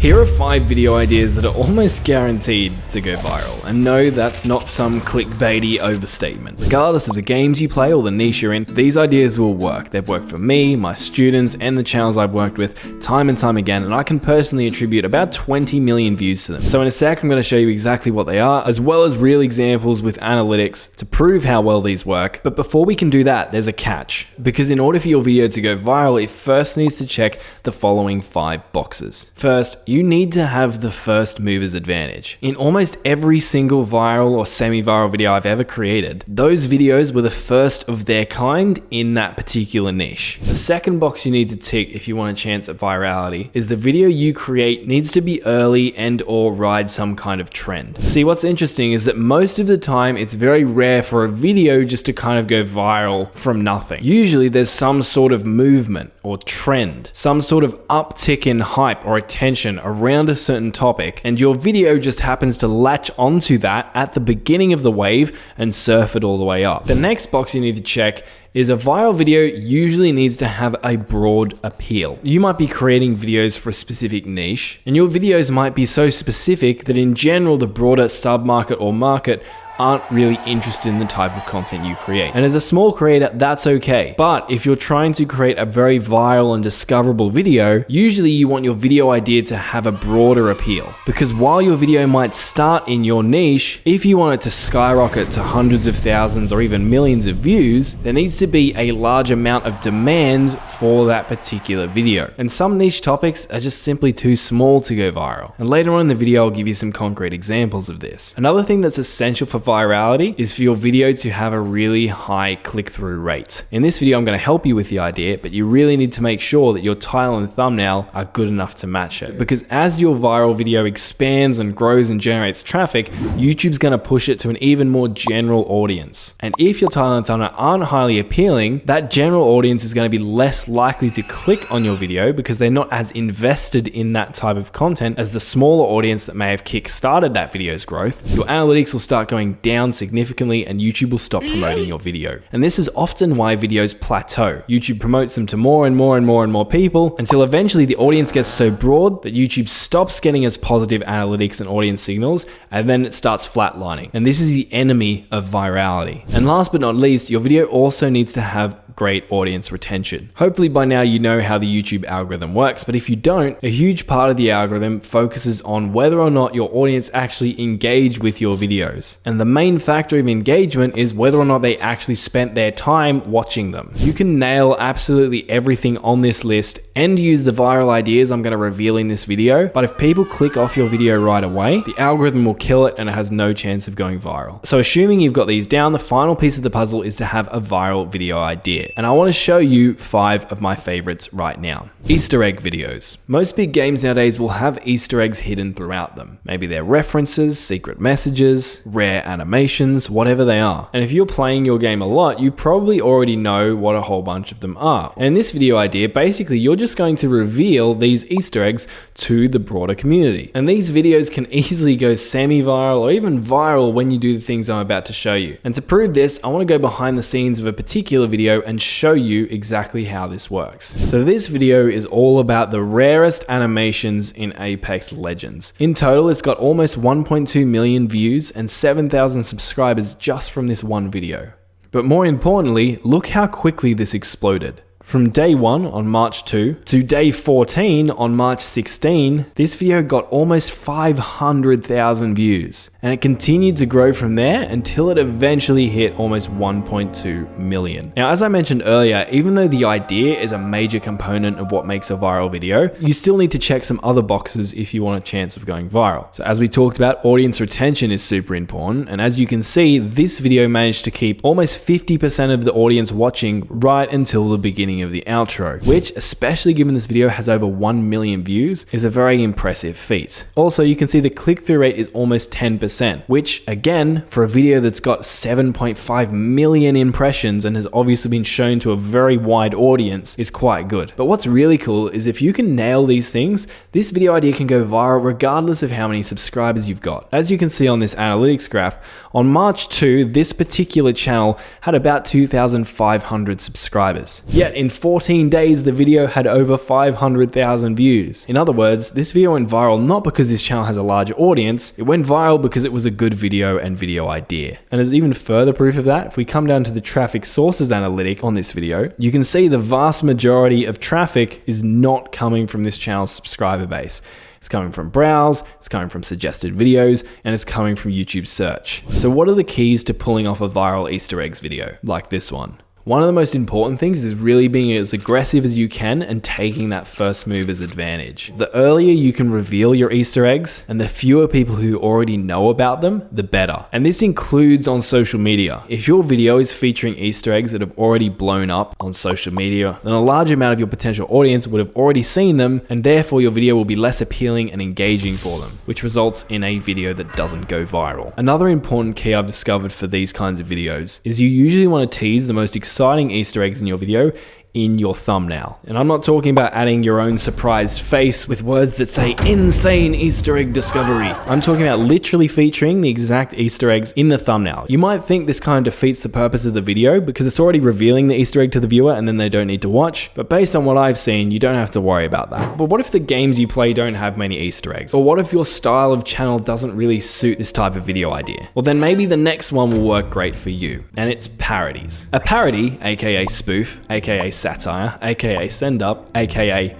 Here are 5 video ideas that are almost guaranteed to go viral, and no, that's not some clickbaity overstatement. Regardless of the games you play or the niche you're in, these ideas will work. They've worked for me, my students, and the channels I've worked with time and time again, and I can personally attribute about 20 million views to them. So in a sec, I'm going to show you exactly what they are, as well as real examples with analytics to prove how well these work. But before we can do that, there's a catch, because in order for your video to go viral, it first needs to check the following 5 boxes. First, you need to have the first mover's advantage. In almost every single viral or semi-viral video I've ever created, those videos were the first of their kind in that particular niche. The second box you need to tick if you want a chance at virality is the video you create needs to be early and or ride some kind of trend. See, what's interesting is that most of the time it's very rare for a video just to kind of go viral from nothing. Usually there's some sort of movement or trend, some sort of uptick in hype or attention around a certain topic, and your video just happens to latch onto that at the beginning of the wave and surf it all the way up. The next box you need to check is a viral video usually needs to have a broad appeal. You might be creating videos for a specific niche, and your videos might be so specific that in general the broader sub-market or market aren't really interested in the type of content you create. And as a small creator, that's okay. But if you're trying to create a very viral and discoverable video, usually you want your video idea to have a broader appeal. Because while your video might start in your niche, if you want it to skyrocket to hundreds of thousands or even millions of views, there needs to be a large amount of demand for that particular video. And some niche topics are just simply too small to go viral. And later on in the video, I'll give you some concrete examples of this. Another thing that's essential for virality is for your video to have a really high click-through rate. In this video, I'm going to help you with the idea, but you really need to make sure that your title and thumbnail are good enough to match it. Because as your viral video expands and grows and generates traffic, YouTube's going to push it to an even more general audience. And if your title and thumbnail aren't highly appealing, that general audience is going to be less likely to click on your video because they're not as invested in that type of content as the smaller audience that may have kick-started that video's growth. Your analytics will start going down significantly and YouTube will stop promoting your video. And this is often why videos plateau. YouTube promotes them to more and more and more and more people until eventually the audience gets so broad that YouTube stops getting as positive analytics and audience signals, and then it starts flatlining. And this is the enemy of virality. And last but not least, your video also needs to have great audience retention. Hopefully by now you know how the YouTube algorithm works, but if you don't, a huge part of the algorithm focuses on whether or not your audience actually engage with your videos. And the main factor of engagement is whether or not they actually spent their time watching them. You can nail absolutely everything on this list and use the viral ideas I'm going to reveal in this video, but if people click off your video right away, the algorithm will kill it and it has no chance of going viral. So assuming you've got these down, the final piece of the puzzle is to have a viral video idea. And I want to show you 5 of my favorites right now. Easter egg videos. Most big games nowadays will have Easter eggs hidden throughout them. Maybe they're references, secret messages, rare animations, whatever they are. And if you're playing your game a lot, you probably already know what a whole bunch of them are. And in this video idea, basically you're just going to reveal these Easter eggs to the broader community. And these videos can easily go semi-viral or even viral when you do the things I'm about to show you. And to prove this, I want to go behind the scenes of a particular video and show you exactly how this works. So this video is all about the rarest animations in Apex Legends. In total, it's got almost 1.2 million views and 7,000 subscribers just from this one video. But more importantly, look how quickly this exploded. From day 1 on March 2 to day 14 on March 16, this video got almost 500,000 views. And it continued to grow from there until it eventually hit almost 1.2 million. Now, as I mentioned earlier, even though the idea is a major component of what makes a viral video, you still need to check some other boxes if you want a chance of going viral. So as we talked about, audience retention is super important. And as you can see, this video managed to keep almost 50% of the audience watching right until the beginning of the outro, which, especially given this video has over 1 million views, is a very impressive feat. Also, you can see the click-through rate is almost 10%, which again, for a video that's got 7.5 million impressions and has obviously been shown to a very wide audience, is quite good. But what's really cool is if you can nail these things, this video idea can go viral regardless of how many subscribers you've got. As you can see on this analytics graph, on March 2, this particular channel had about 2,500 subscribers. Yet in 14 days, the video had over 500,000 views. In other words, this video went viral not because this channel has a large audience, it went viral because it was a good video and video idea. And as even further proof of that, if we come down to the traffic sources analytic on this video, you can see the vast majority of traffic is not coming from this channel's subscriber base. It's coming from browse, it's coming from suggested videos, and it's coming from YouTube search. So what are the keys to pulling off a viral Easter eggs video like this one? One of the most important things is really being as aggressive as you can and taking that first mover's advantage. The earlier you can reveal your Easter eggs and the fewer people who already know about them, the better. And this includes on social media. If your video is featuring Easter eggs that have already blown up on social media, then a large amount of your potential audience would have already seen them, and therefore your video will be less appealing and engaging for them, which results in a video that doesn't go viral. Another important key I've discovered for these kinds of videos is you usually want to tease the most exciting Easter eggs in your video in your thumbnail. And I'm not talking about adding your own surprised face with words that say insane Easter egg discovery. I'm talking about literally featuring the exact Easter eggs in the thumbnail. You might think this kind of defeats the purpose of the video because it's already revealing the Easter egg to the viewer and then they don't need to watch, but based on what I've seen, you don't have to worry about that. But what if the games you play don't have many Easter eggs? Or what if your style of channel doesn't really suit this type of video idea? Well, then maybe the next one will work great for you, and it's parodies. A parody, aka spoof, aka satire, aka send-up, aka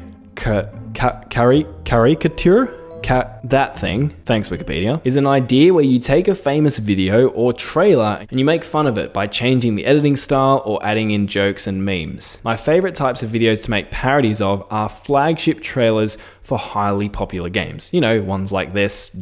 caricature, that thing, thanks Wikipedia, is an idea where you take a famous video or trailer and you make fun of it by changing the editing style or adding in jokes and memes. My favorite types of videos to make parodies of are flagship trailers for highly popular games. You know, ones like this,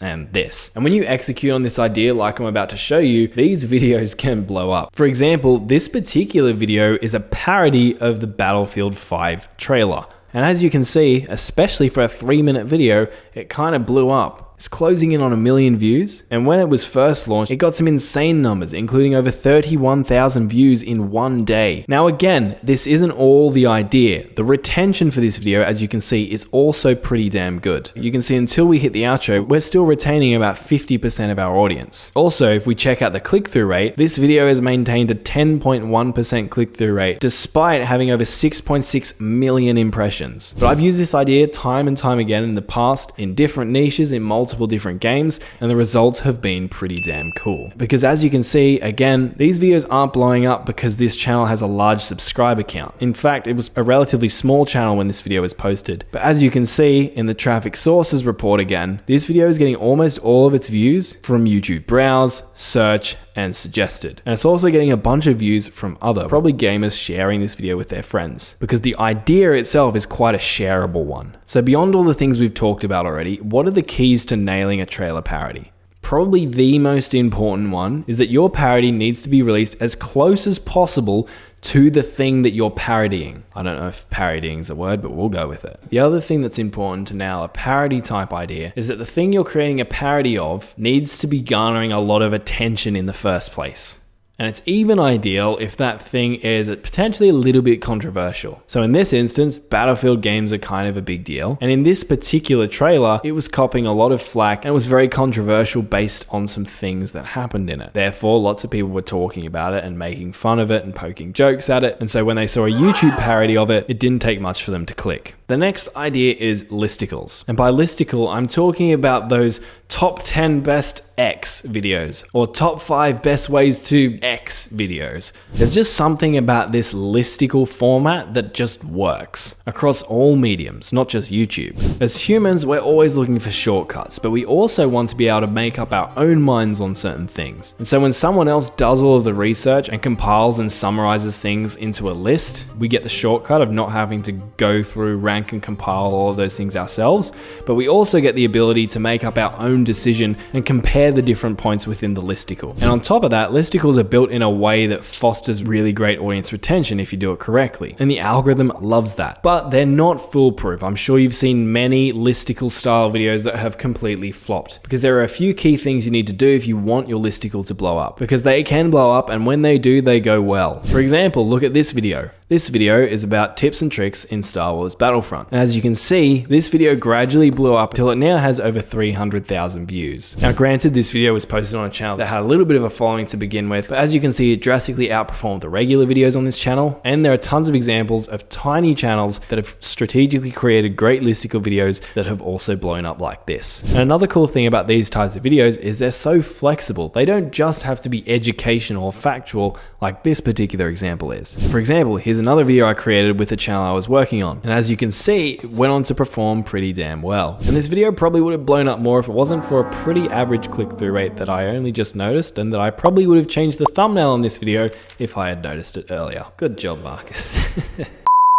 and this. And when you execute on this idea like I'm about to show you, these videos can blow up. For example, this particular video is a parody of the Battlefield 5 trailer. And as you can see, especially for a 3-minute video, it kind of blew up. It's closing in on 1 million views, and when it was first launched, it got some insane numbers, including over 31,000 views in one day. Now again, this isn't all the idea. The retention for this video, as you can see, is also pretty damn good. You can see until we hit the outro, we're still retaining about 50% of our audience. Also, if we check out the click-through rate, this video has maintained a 10.1% click-through rate, despite having over 6.6 million impressions. But I've used this idea time and time again in the past, in different niches, in multiple different games, and the results have been pretty damn cool. Because as you can see, again, these videos aren't blowing up because this channel has a large subscriber count. In fact, it was a relatively small channel when this video was posted. But as you can see in the traffic sources report again, this video is getting almost all of its views from YouTube browse, search, and suggested. And it's also getting a bunch of views from other, probably gamers sharing this video with their friends, because the idea itself is quite a shareable one. So beyond all the things we've talked about already, what are the keys to nailing a trailer parody? Probably the most important one is that your parody needs to be released as close as possible to the thing that you're parodying. I don't know if parodying is a word, but we'll go with it. The other thing that's important to nail a parody type idea is that the thing you're creating a parody of needs to be garnering a lot of attention in the first place. And it's even ideal if that thing is potentially a little bit controversial. So in this instance, Battlefield games are kind of a big deal. And in this particular trailer, it was copping a lot of flack and it was very controversial based on some things that happened in it. Therefore, lots of people were talking about it and making fun of it and poking jokes at it. And so when they saw a YouTube parody of it, it didn't take much for them to click. The next idea is listicles. And by listicle, I'm talking about those top 10 best X videos or top 5 best ways to X videos. There's just something about this listicle format that just works across all mediums, not just YouTube. As humans, we're always looking for shortcuts, but we also want to be able to make up our own minds on certain things. And so when someone else does all of the research and compiles and summarizes things into a list, we get the shortcut of not having to go through, rank and compile all of those things ourselves, but we also get the ability to make up our own decision and compare the different points within the listicle. And on top of that, listicles are built in a way that fosters really great audience retention if you do it correctly. And the algorithm loves that. But they're not foolproof. I'm sure you've seen many listicle style videos that have completely flopped, because there are a few key things you need to do if you want your listicle to blow up, because they can blow up, and when they do, they go well. For example, look at this video. This video is about tips and tricks in Star Wars Battlefront. And as you can see, this video gradually blew up till it now has over 300,000 views. Now granted, this video was posted on a channel that had a little bit of a following to begin with, but as you can see, it drastically outperformed the regular videos on this channel. And there are tons of examples of tiny channels that have strategically created great listicle videos that have also blown up like this. And another cool thing about these types of videos is they're so flexible. They don't just have to be educational or factual like this particular example is. For example, here's another video I created with the channel I was working on. And as you can see, it went on to perform pretty damn well. And this video probably would have blown up more if it wasn't for a pretty average click-through rate that I only just noticed, and that I probably would have changed the thumbnail on this video if I had noticed it earlier. Good job, Marcus.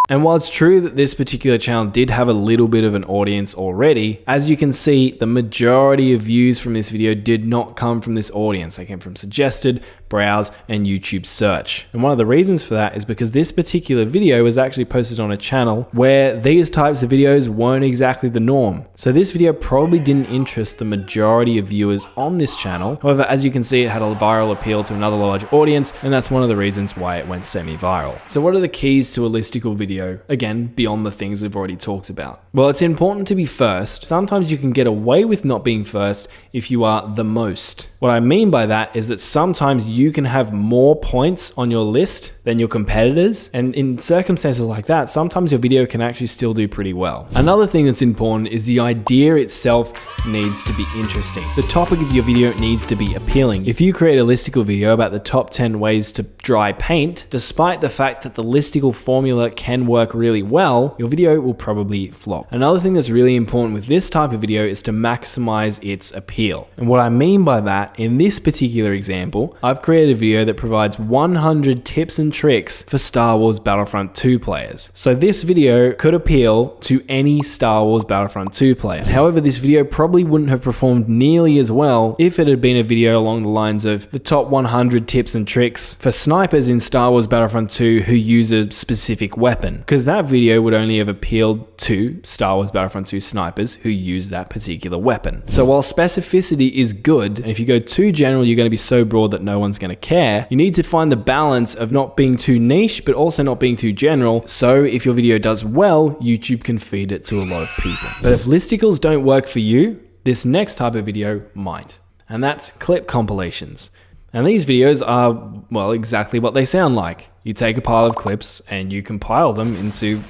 And while it's true that this particular channel did have a little bit of an audience already, as you can see, the majority of views from this video did not come from this audience. They came from suggested, browse, and YouTube search. And one of the reasons for that is because this particular video was actually posted on a channel where these types of videos weren't exactly the norm. So this video probably didn't interest the majority of viewers on this channel. However, as you can see, it had a viral appeal to another large audience, and that's one of the reasons why it went semi-viral. So what are the keys to a listicle video? Again, beyond the things we've already talked about. Well, it's important to be first. Sometimes you can get away with not being first if you are the most. What I mean by that is that sometimes you can have more points on your list than your competitors. And in circumstances like that, sometimes your video can actually still do pretty well. Another thing that's important is the idea itself needs to be interesting. The topic of your video needs to be appealing. If you create a listicle video about the top 10 ways to dry paint, despite the fact that the listicle formula can work really well, your video will probably flop. Another thing that's really important with this type of video is to maximize its appeal. And what I mean by that, in this particular example, I've created a video that provides 100 tips and tricks for Star Wars Battlefront 2 players. So this video could appeal to any Star Wars Battlefront 2 player. However, this video probably wouldn't have performed nearly as well if it had been a video along the lines of the top 100 tips and tricks for snipers in Star Wars Battlefront 2 who use a specific weapon, because that video would only have appealed to Star Wars Battlefront 2 snipers who use that particular weapon. So while specificity is good, and if you go too general, you're going to be so broad that no one's going to care, you need to find the balance of not being too niche, but also not being too general. So if your video does well, YouTube can feed it to a lot of people. But if listicles don't work for you, this next type of video might. And that's clip compilations. And these videos are, well, exactly what they sound like. You take a pile of clips and you compile them into,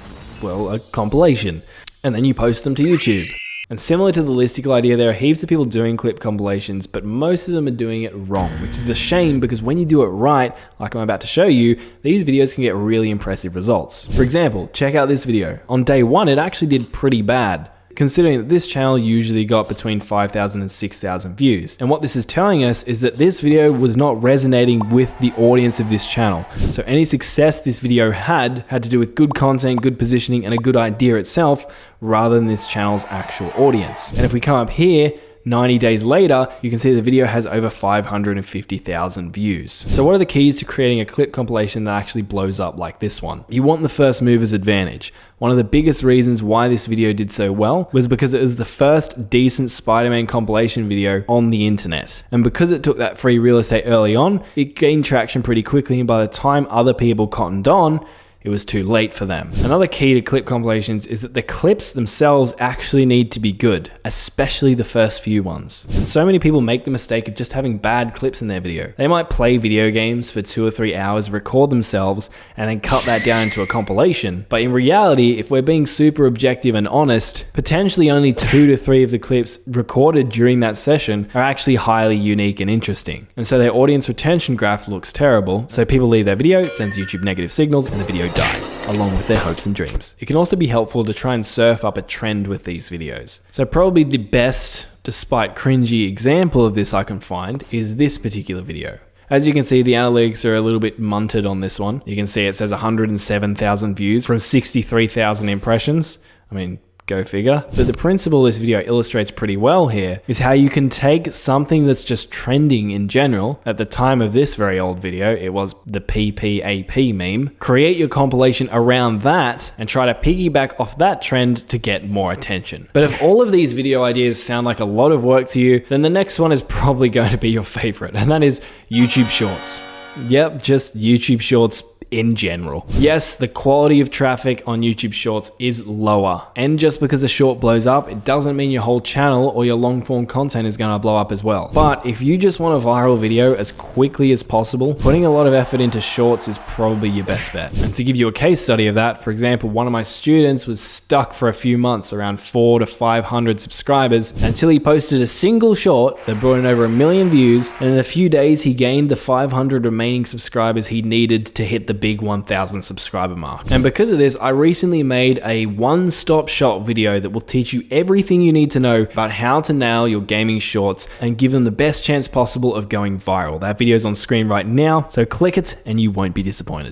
well, a compilation. And then you post them to YouTube. And similar to the listicle idea, there are heaps of people doing clip compilations, but most of them are doing it wrong, which is a shame because when you do it right, like I'm about to show you, these videos can get really impressive results. For example, check out this video. On day one, it actually did pretty bad, considering that this channel usually got between 5,000 and 6,000 views. And what this is telling us is that this video was not resonating with the audience of this channel. So any success this video had to do with good content, good positioning, and a good idea itself, rather than this channel's actual audience. And if we come up here, 90 days later, you can see the video has over 550,000 views. So what are the keys to creating a clip compilation that actually blows up like this one? You want the first mover's advantage. One of the biggest reasons why this video did so well was because it was the first decent Spider-Man compilation video on the internet. And because it took that free real estate early on, it gained traction pretty quickly, and by the time other people cottoned on, it was too late for them. Another key to clip compilations is that the clips themselves actually need to be good, especially the first few ones. And so many people make the mistake of just having bad clips in their video. They might play video games for 2 or 3 hours, record themselves, and then cut that down into a compilation. But in reality, if we're being super objective and honest, potentially only 2 to 3 of the clips recorded during that session are actually highly unique and interesting. And so their audience retention graph looks terrible. So people leave their video, it sends YouTube negative signals, and the video dies, along with their hopes and dreams. It can also be helpful to try and surf up a trend with these videos. So probably the best, despite cringy example of this I can find is this particular video. As you can see, the analytics are a little bit munted on this one. You can see it says 107,000 views from 63,000 impressions. I mean, go figure. But the principle this video illustrates pretty well here is how you can take something that's just trending in general. At the time of this very old video, it was the PPAP meme. Create your compilation around that and try to piggyback off that trend to get more attention. But if all of these video ideas sound like a lot of work to you, then the next one is probably going to be your favorite, and that is YouTube Shorts. Yep, just YouTube Shorts in general. Yes, the quality of traffic on YouTube Shorts is lower. And just because a short blows up, it doesn't mean your whole channel or your long form content is gonna blow up as well. But if you just want a viral video as quickly as possible, putting a lot of effort into shorts is probably your best bet. And to give you a case study of that, for example, one of my students was stuck for a few months around 400 to 500 subscribers until he posted a single short that brought in over 1 million views, and in a few days he gained the 500 remaining subscribers he needed to hit the big 1,000 subscriber mark. And because of this, I recently made a one-stop shop video that will teach you everything you need to know about how to nail your gaming shorts and give them the best chance possible of going viral. That video is on screen right now, so click it and you won't be disappointed.